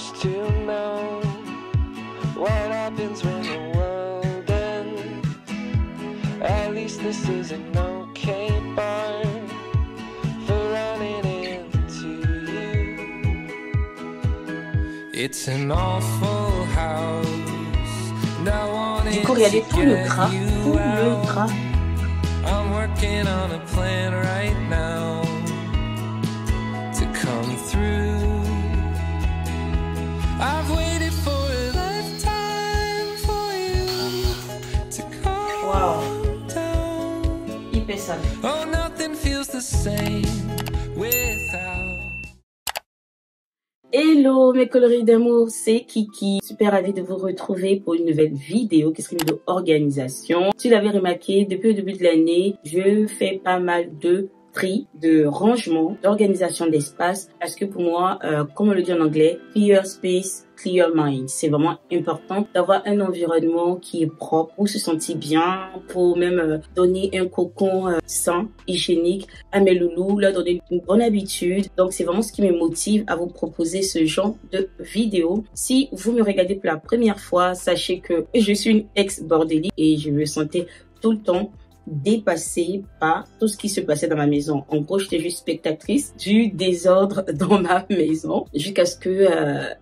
wish to know what happens when the world ends. At least this is an okay bar for running into you. It's an awful house. Du coup, regardez tout le gras, I'm working on a plan right now to come through. I've waited for a lifetime for you to calm down. Hyper sale. Oh, nothing feels the same without. Hello mes coloris d'amour, c'est Kiki. Super ravie de vous retrouver pour une nouvelle vidéo qui serait une vidéo organisation. Tu l'avais remarqué, depuis le début de l'année, je fais pas mal de tri, de rangement, d'organisation d'espace parce que pour moi, comme on le dit en anglais, clear space, clear mind. C'est vraiment important d'avoir un environnement qui est propre pour se sentir bien, pour même donner un cocon sain, hygiénique à mes loulous, leur donner une bonne habitude. Donc c'est vraiment ce qui me motive à vous proposer ce genre de vidéo. Si vous me regardez pour la première fois, sachez que je suis une ex-bordélique et je me sentais tout le temps dépassée par tout ce qui se passait dans ma maison. En gros, j'étais juste spectatrice du désordre dans ma maison jusqu'à ce que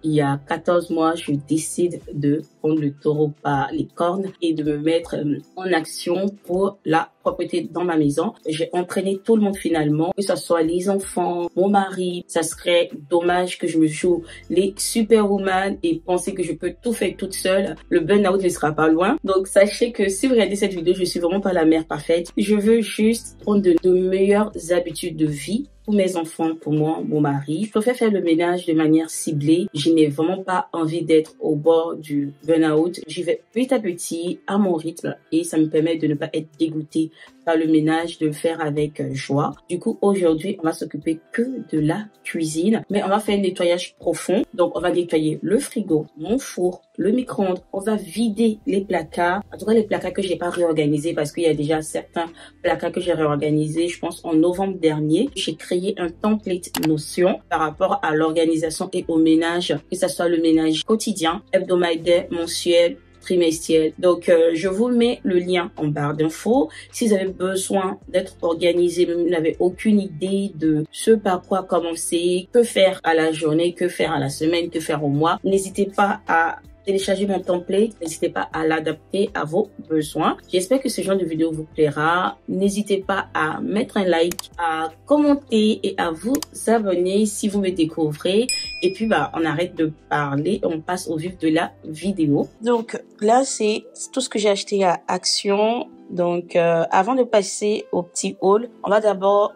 il y a 14 mois, je décide de prendre le taureau par les cornes et de me mettre en action pour la propreté dans ma maison. J'ai entraîné tout le monde finalement, que ce soit les enfants, mon mari. Ça serait dommage que je me joue les superwoman et penser que je peux tout faire toute seule. Le burn-out ne sera pas loin. Donc sachez que si vous regardez cette vidéo, je suis vraiment pas la mère parfaite. Je veux juste prendre de meilleures habitudes de vie pour mes enfants, pour moi, mon mari. Je préfère faire le ménage de manière ciblée. Je n'ai vraiment pas envie d'être au bord du burn-out. J'y vais petit à petit, à mon rythme, et ça me permet de ne pas être dégoûtée par le ménage, de le faire avec joie. Du coup, aujourd'hui, on va s'occuper que de la cuisine, mais on va faire un nettoyage profond. Donc, on va nettoyer le frigo, mon four, le micro-ondes. On va vider les placards. En tout cas, les placards que j'ai pas réorganisés parce qu'il y a déjà certains placards que j'ai réorganisés, je pense, en novembre dernier. J'ai créé un template Notion par rapport à l'organisation et au ménage, que ce soit le ménage quotidien, hebdomadaire, mensuel, trimestriel. Donc, je vous mets le lien en barre d'infos. Si vous avez besoin d'être organisé, vous n'avez aucune idée de ce par quoi commencer, que faire à la journée, que faire à la semaine, que faire au mois, n'hésitez pas à télécharger mon template, n'hésitez pas à l'adapter à vos besoins. J'espère que ce genre de vidéo vous plaira. N'hésitez pas à mettre un like, à commenter et à vous abonner si vous me découvrez. Et puis, on arrête de parler, on passe au vif de la vidéo. Donc là, c'est tout ce que j'ai acheté à Action. Donc, avant de passer au petit haul, on va d'abord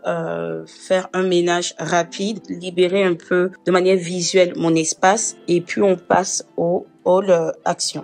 faire un ménage rapide, libérer un peu de manière visuelle mon espace et puis on passe au haul Action.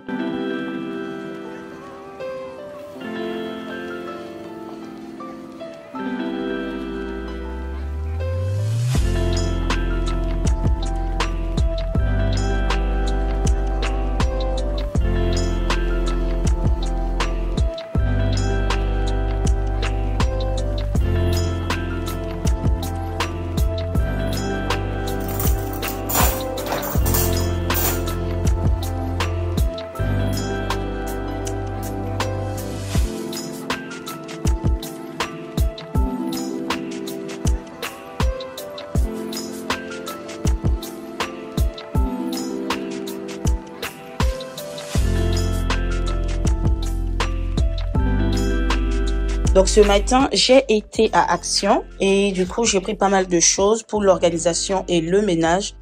Donc ce matin, j'ai été à Action et du coup, j'ai pris pas mal de choses pour l'organisation et le ménage.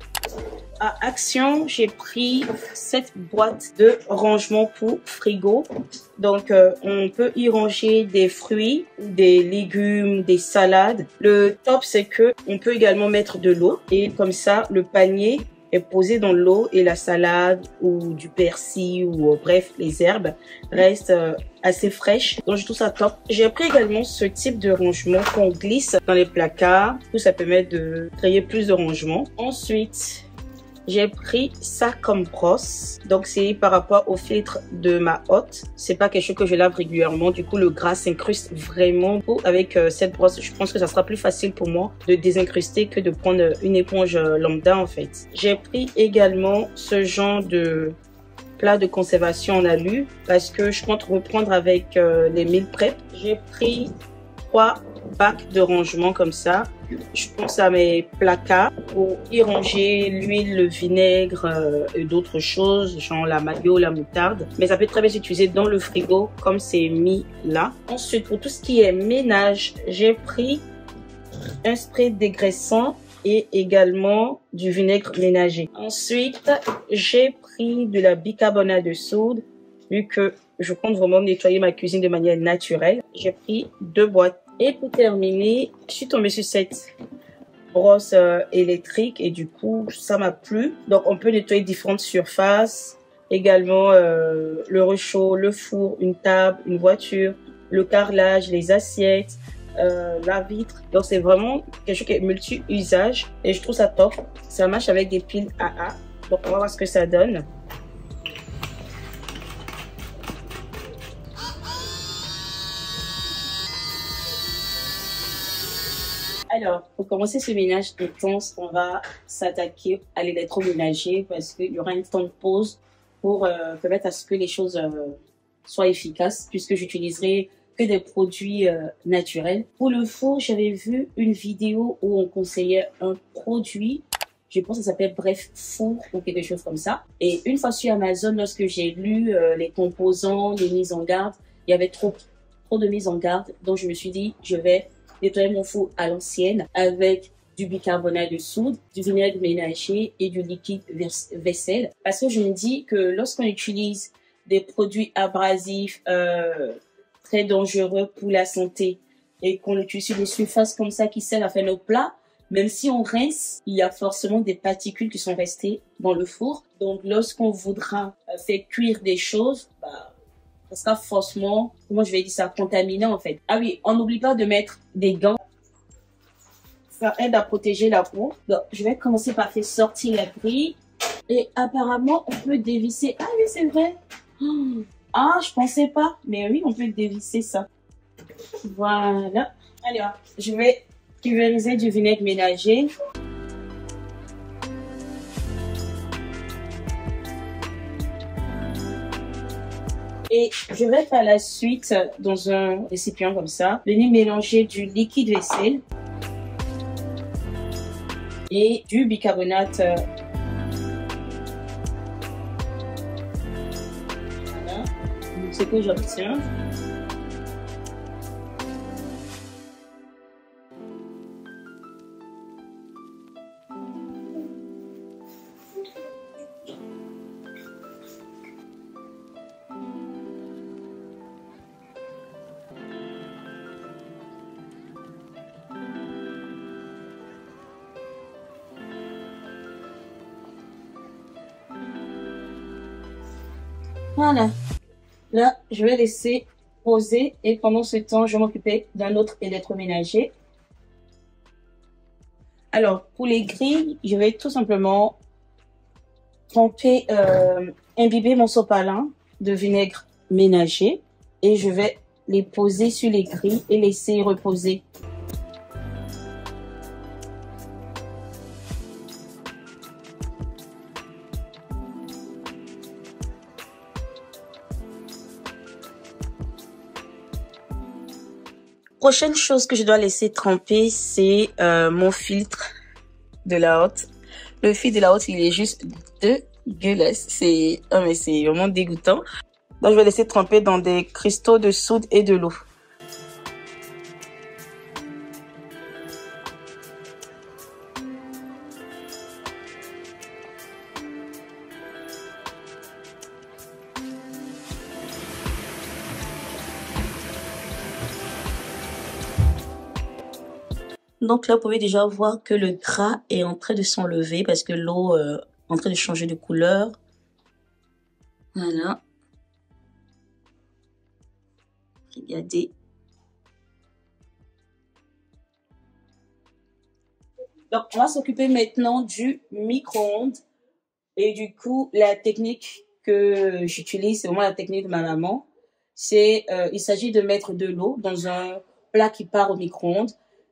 À Action, j'ai pris cette boîte de rangement pour frigo. Donc, on peut y ranger des fruits, des légumes, des salades. Le top, c'est que on peut également mettre de l'eau et comme ça, le panier est posé dans l'eau et la salade ou du persil ou bref, les herbes restent assez fraîches. Donc, je trouve ça top. J'ai pris également ce type de rangement qu'on glisse dans les placards. Du coup, ça permet de créer plus de rangement. Ensuite, J'ai pris ça comme brosse. Donc, c'est par rapport au filtre de ma hotte. C'est pas quelque chose que je lave régulièrement. Du coup, le gras s'incruste vraiment. Avec cette brosse, je pense que ça sera plus facile pour moi de désincruster que de prendre une éponge lambda, en fait. J'ai pris également ce genre de plat de conservation en alu parce que je compte reprendre avec les meal prep. J'ai pris 3 bacs de rangement comme ça. Je pense à mes placards pour y ranger l'huile, le vinaigre et d'autres choses, genre la mayo, la moutarde. Mais ça peut très bien s'utiliser dans le frigo comme c'est mis là. Ensuite, pour tout ce qui est ménage, j'ai pris un spray dégraissant et également du vinaigre ménager. Ensuite, j'ai pris de la bicarbonate de soude vu que je compte vraiment nettoyer ma cuisine de manière naturelle. J'ai pris 2 boîtes. Et pour terminer, je suis tombée sur cette brosse électrique et du coup, ça m'a plu. Donc, on peut nettoyer différentes surfaces. Également, le réchaud, le four, une table, une voiture, le carrelage, les assiettes, la vitre. Donc, c'est vraiment quelque chose qui est multi-usage et je trouve ça top. Ça marche avec des piles AA. Donc, on va voir ce que ça donne. Alors, pour commencer ce ménage intense, on va s'attaquer à l'électroménager parce qu'il y aura un temps de pause pour permettre à ce que les choses soient efficaces puisque j'utiliserai que des produits naturels. Pour le four, j'avais vu une vidéo où on conseillait un produit, je pense que ça s'appelle Bref Four ou quelque chose comme ça. Et une fois sur Amazon, lorsque j'ai lu les composants, les mises en garde, il y avait trop de mises en garde. Donc, je me suis dit, je vais nettoyer mon four à l'ancienne avec du bicarbonate de soude, du vinaigre ménager et du liquide vaisselle. Parce que je me dis que lorsqu'on utilise des produits abrasifs très dangereux pour la santé et qu'on utilise sur des surfaces comme ça qui servent à faire nos plats, même si on rince, il y a forcément des particules qui sont restées dans le four. Donc, lorsqu'on voudra faire cuire des choses, ça sera forcément, comment je vais dire ça, contaminé en fait. Ah oui, on n'oublie pas de mettre des gants. Ça aide à protéger la peau. Donc, je vais commencer par faire sortir la grille. Et apparemment, on peut dévisser. Ah oui, c'est vrai. Ah, je pensais pas. Mais oui, on peut dévisser ça. Voilà. Alors, je vais pulvériser du vinaigre ménager. Et je vais par la suite, dans un récipient comme ça, venir mélanger du liquide vaisselle et du bicarbonate. Voilà, ce que j'obtiens. Voilà. Là, je vais laisser poser et pendant ce temps, je vais m'occuper d'un autre électroménager. Alors, pour les grilles, je vais tout simplement tremper, imbiber mon sopalin de vinaigre ménager et je vais les poser sur les grilles et laisser reposer. Prochaine chose que je dois laisser tremper, c'est mon filtre de la hotte. Le filtre de la hotte, il est juste dégueulasse. C'est vraiment dégoûtant. Donc, je vais laisser tremper dans des cristaux de soude et de l'eau. Donc là, vous pouvez déjà voir que le gras est en train de s'enlever parce que l'eau est en train de changer de couleur. Voilà. Regardez. Donc, on va s'occuper maintenant du micro-ondes Et du coup, la technique que j'utilise, c'est vraiment la technique de ma maman. Il s'agit de mettre de l'eau dans un plat qui part au micro-ondes.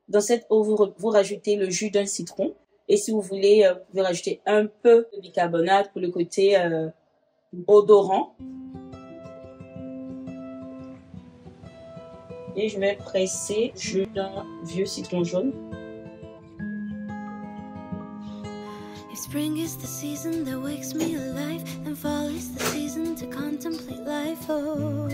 Dans cette eau, vous rajoutez le jus d'un citron. Et si vous voulez, vous pouvez rajouter un peu de bicarbonate pour le côté odorant. Et je vais presser le jus d'un vieux citron jaune. If spring is the season that wakes me alive, and fall is the season to contemplate life. Oh,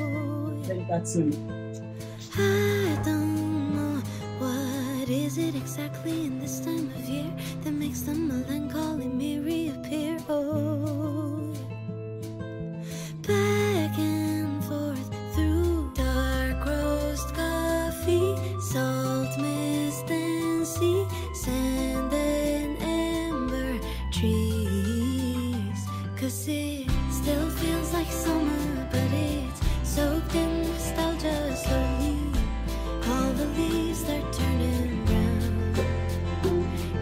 I don't know what is it exactly in this time of year that makes the melancholy me reappear. Oh, back and forth through dark roast coffee, salt, mist and sea, sand and amber trees. 'Cause it still feels like summer, but it's soaked in nostalgia slowly. All the leaves are turning brown.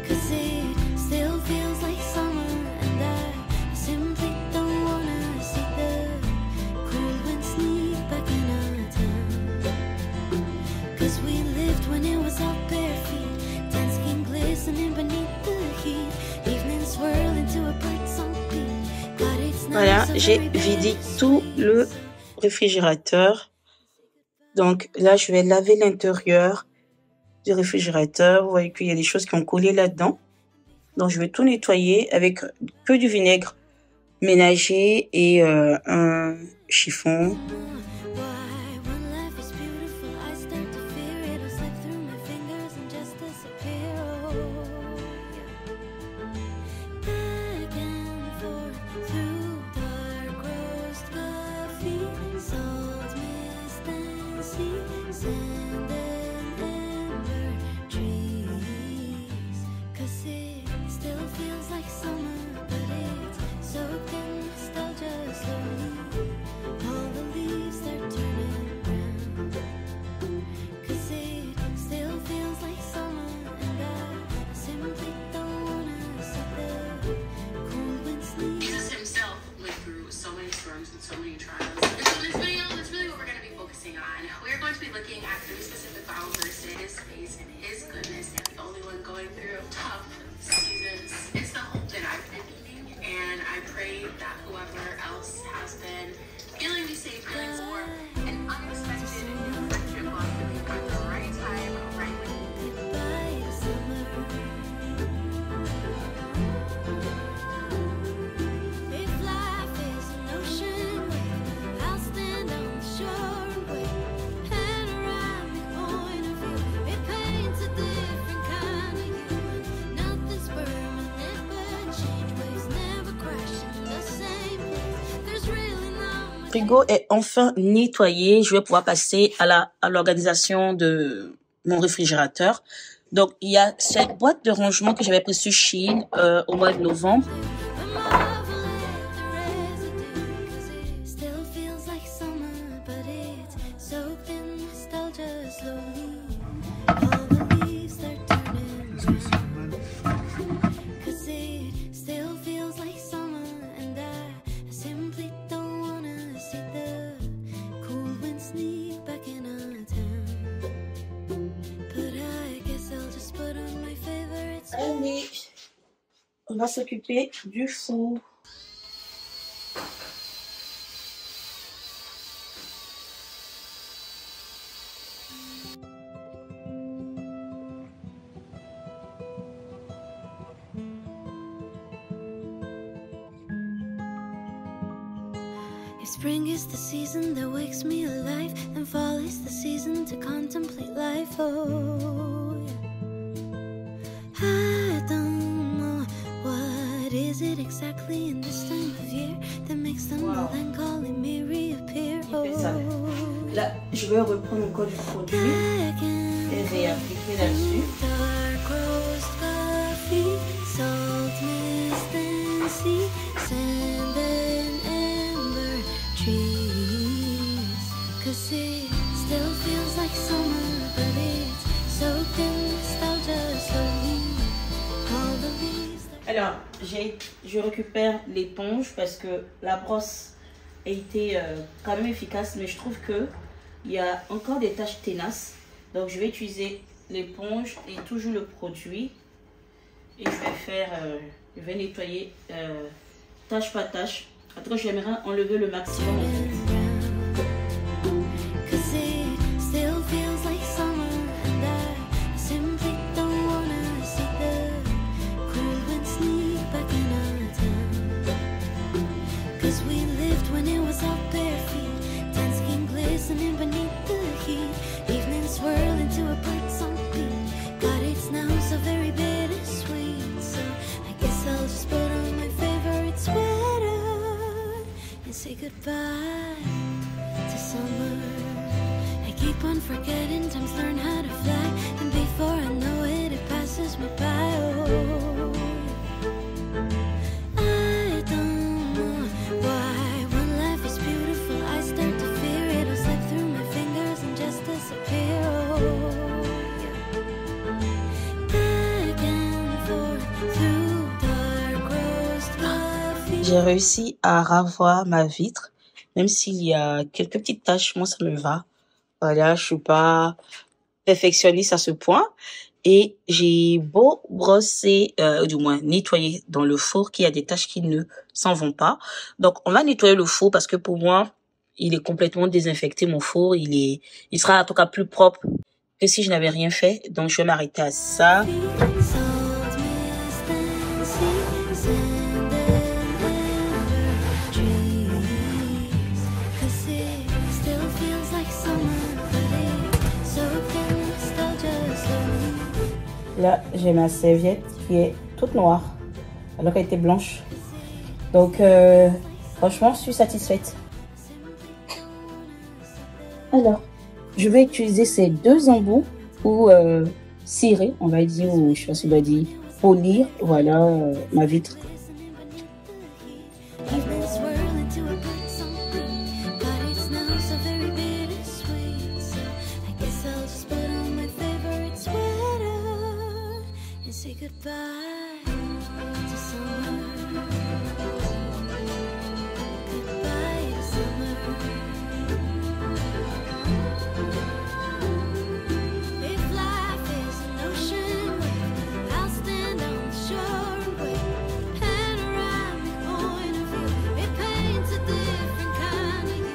'Cause it still feels like summer, and I simply don't wanna see the cold wind sneak back in our town. 'Cause we lived when it was our bare feet, tan skin glistening beneath the heat, evening swirl into a bird song beat. God, it's not Voilà, so j'ai very vidé bittersweet. tout le réfrigérateur. Donc là, je vais laver l'intérieur du réfrigérateur. Vous voyez qu'il y a des choses qui ont collé là-dedans. Donc je vais tout nettoyer avec que du vinaigre ménager et un chiffon. Why, when life is beautiful, I start to fear it'll slip through my fingers and just disappear. Oh, yeah. Back and forth through dark roast coffee, salt, mist and sea, sand and amber trees. 'Cause it still feels like summer, but it's soaked in nostalgia slowly. All the leaves are turning brown. 'Cause it still feels like summer, and I simply don't wanna see the cold wind sneak. Jesus himself went through so many storms and so many trials. And so this video, that's really what we're going to be focusing on. We're going to be looking at 3 specific Bible verses, his face and his goodness, and the only one going through tough seasons. It's the hope that I've been needing, and I pray that whoever else has been feeling these same feelings or an unexpected new friendship blossom at the right time, right when Goodbye to summer. If life is an ocean wave, I'll stand on the shore and wait. Panoramic point of view, it paints a different kind of you. Nothing's permanent but change, waves never crash in the same place. There's really not much. Le frigo est enfin nettoyé. Je vais pouvoir passer à l'organisation de mon réfrigérateur. Donc, il y a cette boîte de rangement que j'avais pris sur Shein au mois de novembre. I marvel at the residue, 'cause it still feels like summer, but it's soaked in nostalgia slowly. All the leaves are turning brown. 'Cause it still feels like summer, and I simply don't wanna see the cold wind sneak back in our town. But I guess I'll just put on my favorite song. Allez, on va s'occuper du four. If spring is the season that wakes me alive, and fall is the season to contemplate life. Oh, yeah. I don't know what is it exactly in this time of year that makes the Wow. melancholy me reappear. Il fait ça. Là, je vais reprendre encore du produit Back and et réappliquer là-dessus. dark roast coffee, salt, mist and sea, sand and amber trees. 'Cause it still feels like summer, but it's soaked in nostalgia slowly. All the leaves that Alors, je récupère l'éponge parce que la brosse a été quand même efficace, mais je trouve que il y a encore des taches tenaces. Donc, je vais utiliser l'éponge et toujours le produit. Et je vais nettoyer tâche par tâche. En tout cas, j'aimerais enlever le maximum. Cause it still feels like summer, and I simply don't wanna see the cool wind sneak back in our town. Cause we lived when it was our bare feet, tan skin glistening beneath the heat, evening swirl into a bird-song beat. God, it's now so very bittersweet, so I guess I'll just put on my favorite sweater and say goodbye to summer. I keep on forgetting, times learn how to fly, and before I know it, it passes me by. Oh, I don't know why when life is beautiful, I start to fear it'll slip through my fingers and just disappear. Oh, back and forth through dark roast coffee. J'ai réussi à ravoir ma vitre, même s'il y a quelques petites taches, moi ça me va. Voilà, je suis pas perfectionniste à ce point. Et j'ai beau brosser, du moins nettoyer dans le four, qu'il y a des taches qui ne s'en vont pas. Donc on va nettoyer le four parce que pour moi, il est complètement désinfecté, mon four. Il sera en tout cas plus propre que si je n'avais rien fait. Donc je vais m'arrêter à ça. Salt mist and sea, sand and amber trees. 'Cause it still feels like summer, but it's soaked in nostalgia slowly. Là, j'ai ma serviette qui est toute noire, alors qu'elle était blanche. Donc, franchement, je suis satisfaite. Alors, je vais utiliser ces deux embouts pour cirer, on va dire, ou je sais pas si on va dire, polir, voilà, ma vitre. Evening swirl into a bird-song beat. God, it's now so very bittersweet, so I guess I'll just put on my favorite sweater and say goodbye to summer. Goodbye to summer. If life is an ocean wave, I'll stand on the shore and wait. Panoramic point of view, it paints a different kind of you.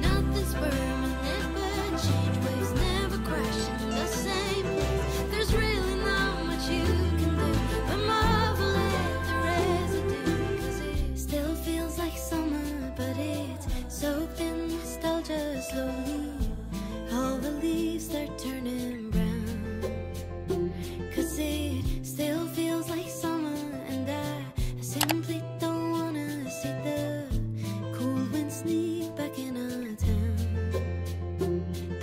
Nothing's permanent but change, waves never crashing the same place. There's really not much you can do but marvel at the residue. 'Cause it still feels like summer, but it's soaked in nostalgia slowly. All the leaves, they're turning brown. 'Cause it still feels like summer, and I simply don't wanna see the cool wind sneak back in our town.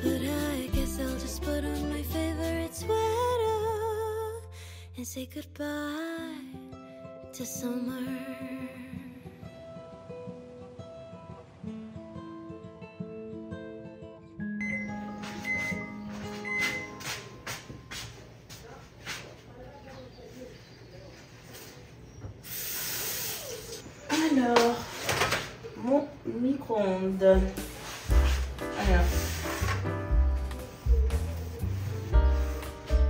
But I guess I'll just put on my favorite sweater and say goodbye to summer. Alors, mon micro-ondes. Alors.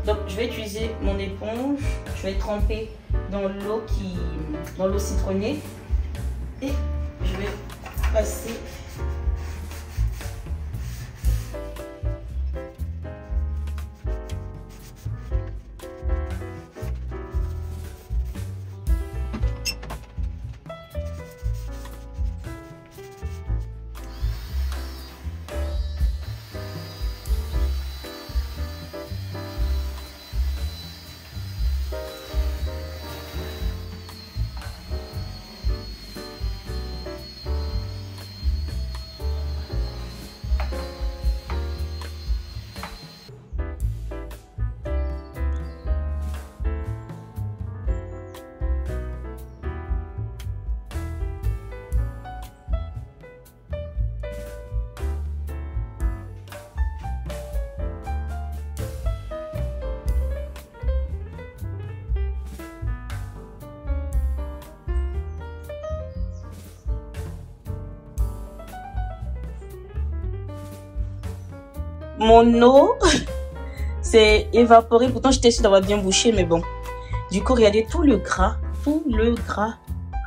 Donc, je vais utiliser mon éponge. Je vais tremper dans l'eau citronnée. Et je vais passer. mon eau s'est évaporée. Pourtant, j'étais sûre d'avoir bien bouché, mais bon. Du coup, regardez tout le gras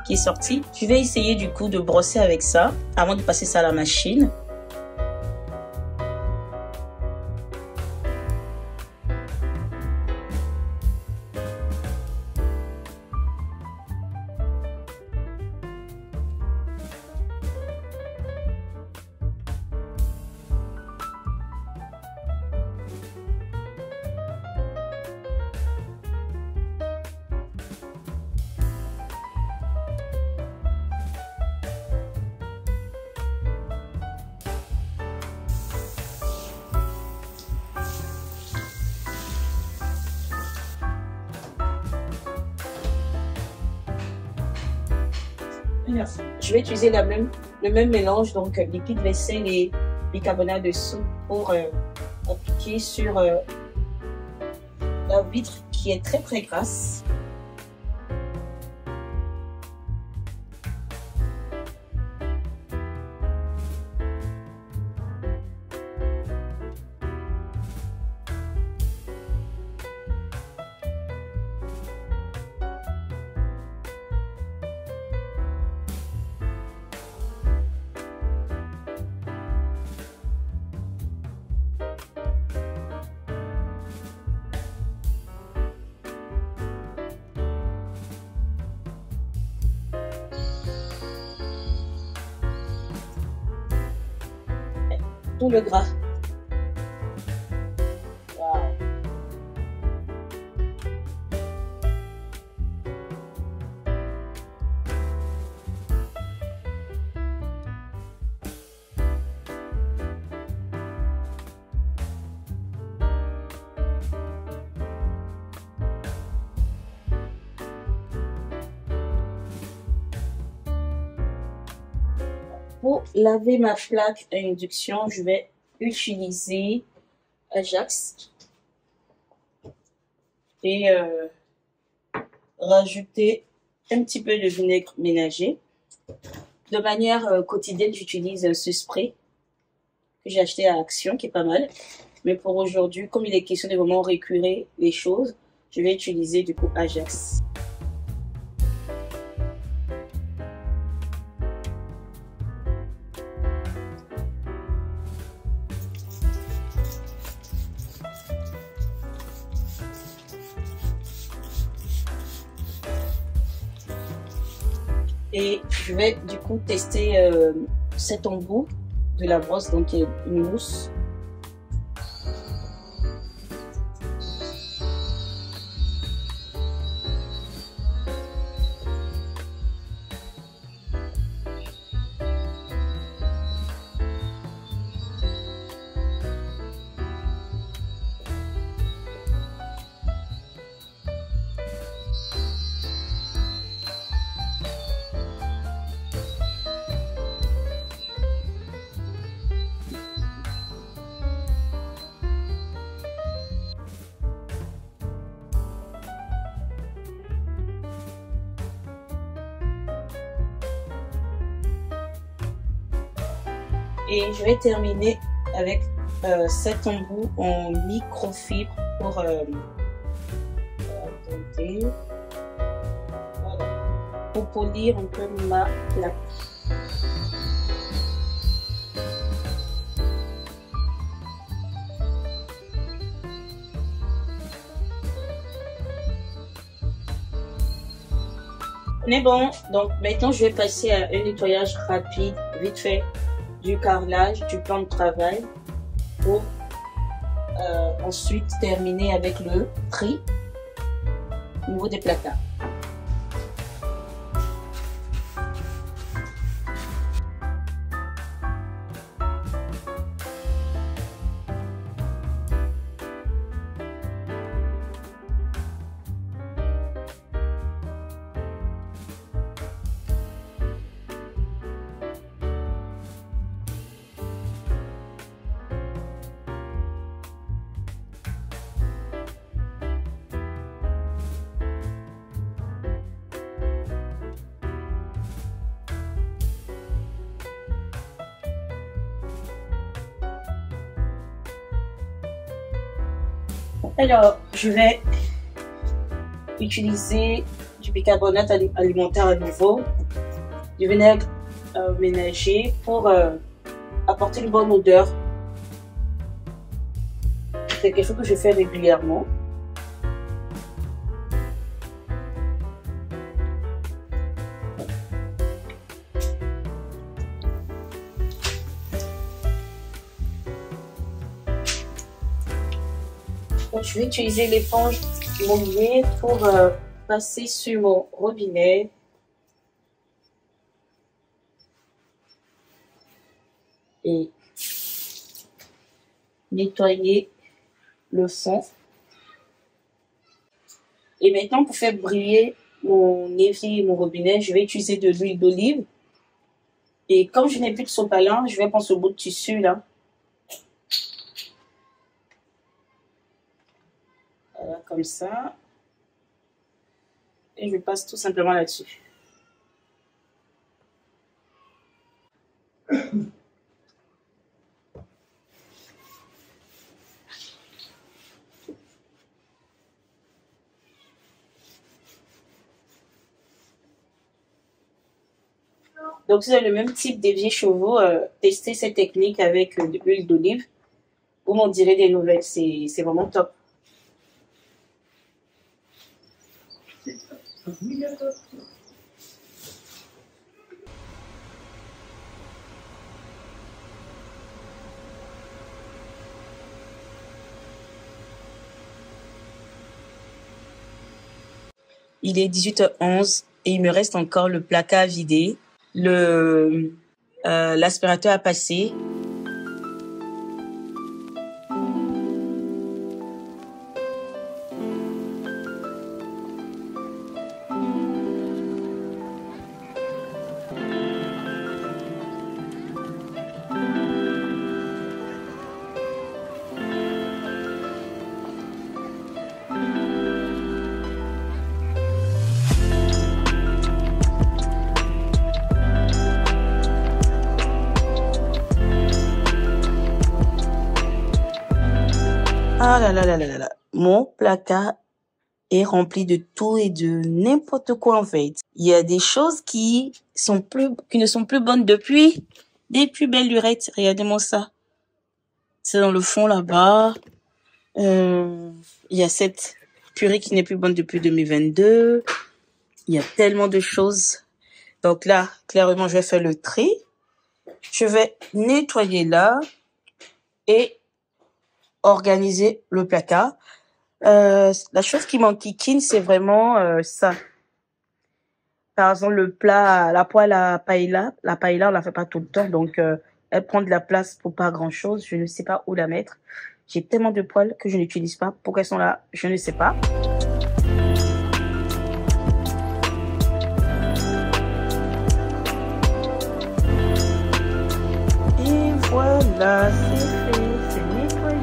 qui est sorti. Je vais essayer du coup de brosser avec ça avant de passer ça à la machine. Je vais utiliser le même mélange, donc liquide vaisselle et bicarbonate de soude pour appliquer sur la vitre qui est très grasse. Tout le gras. Wow. Pour laver ma plaque à induction, je vais utiliser Ajax et rajouter un petit peu de vinaigre ménager. De manière quotidienne, j'utilise ce spray que j'ai acheté à Action, qui est pas mal. Mais pour aujourd'hui, comme il est question de vraiment récurer les choses, je vais utiliser du coup Ajax. Et je vais du coup tester cet embout de la brosse, donc une mousse. Et je vais terminer avec cet embout en microfibre pour pour polir un peu ma plaque. On est bon, donc maintenant je vais passer à un nettoyage rapide, vite fait, du carrelage, du plan de travail pour ensuite terminer avec le tri au niveau des placards. Alors, je vais utiliser du bicarbonate alimentaire à nouveau, du vinaigre ménager pour apporter une bonne odeur. C'est quelque chose que je fais régulièrement. Donc, je vais utiliser l'éponge mouillée pour passer sur mon robinet. Et nettoyer le fond. Et maintenant, pour faire briller mon évier et mon robinet, je vais utiliser de l'huile d'olive. Et comme je n'ai plus de sopalin, je vais prendre ce bout de tissu là. Voilà, comme ça. Et je passe tout simplement là-dessus. Donc, si vous avez le même type d'évier chevaux, testez cette technique avec de l'huile d'olive. Vous m'en direz des nouvelles, c'est vraiment top. Il est 18h11 et il me reste encore le placard à vider. L'aspirateur à passer. Ah là là là là là là. Mon placard est rempli de tout et de n'importe quoi en fait. Il y a des choses qui ne sont plus bonnes depuis des plus belles lurettes. Regardez-moi ça. C'est dans le fond là-bas. Il y a cette purée qui n'est plus bonne depuis 2022. Il y a tellement de choses. Donc là, clairement, je vais faire le tri. Je vais nettoyer là et organiser le placard. La chose qui m'enquiquine, c'est vraiment ça. Par exemple, le plat, la poêle à paella. La paella, on la fait pas tout le temps, donc elle prend de la place pour pas grand-chose. Je ne sais pas où la mettre. J'ai tellement de poêles que je n'utilise pas. Pourquoi elles sont là, je ne sais pas. Et voilà, c'est fait, c'est nettoyé.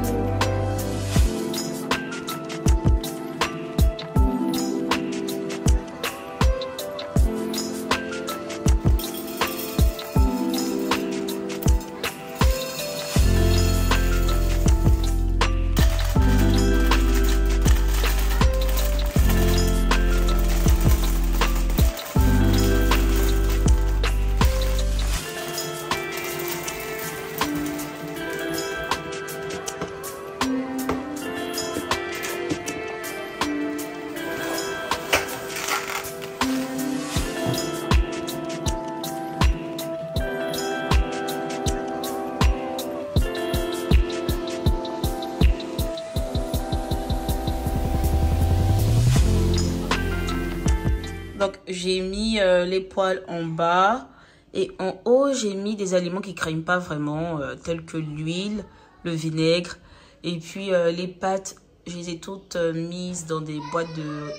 Donc, j'ai mis les poêles en bas et en haut, j'ai mis des aliments qui ne craignent pas vraiment, tels que l'huile, le vinaigre. Et puis, les pâtes, je les ai toutes mises dans des boîtes de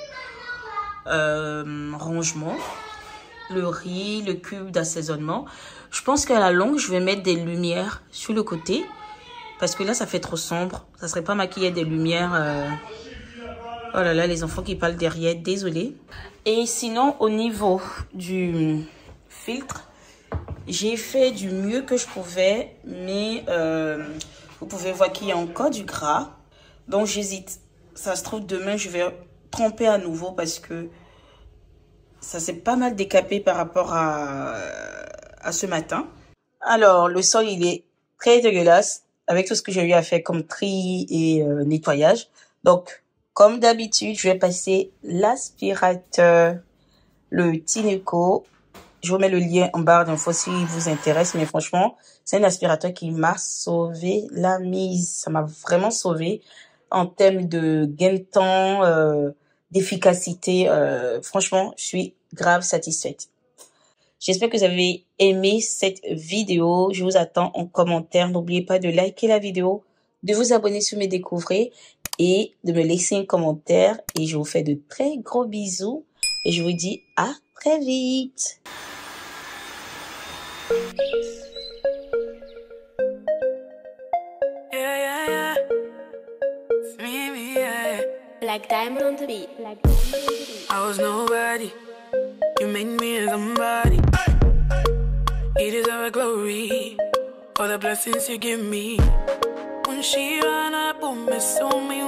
rangement. Le riz, le cube d'assaisonnement. Je pense qu'à la longue, je vais mettre des lumières sur le côté. Parce que là, ça fait trop sombre. Ça serait pas maquillé des lumières... Oh là là, les enfants qui parlent derrière, désolé. Et sinon, au niveau du filtre, j'ai fait du mieux que je pouvais, mais vous pouvez voir qu'il y a encore du gras. Donc, j'hésite ça se trouve demain je vais tremper à nouveau parce que ça s'est pas mal décapé par rapport à ce matin. Alors le sol il est très dégueulasse avec tout ce que j'ai eu à faire comme tri et nettoyage. Donc comme d'habitude je vais passer l'aspirateur, le Tineco. Je vous mets le lien en barre d'infos si il vous intéresse, mais franchement, c'est un aspirateur qui m'a sauvé la mise. Ça m'a vraiment sauvé en termes de gain de temps, d'efficacité. Franchement, je suis grave satisfaite. J'espère que vous avez aimé cette vidéo. Je vous attends en commentaire. N'oubliez pas de liker la vidéo, de vous abonner sur mes découvrés et de me laisser un commentaire. Et je vous fais de très gros bisous et je vous dis à très vite. Yeah, yeah, yeah. It's me, yeah. Black Diamond on the beat. I was nobody. You made me somebody. You deserve a glory for the blessings you give me. When she ran up on me, so me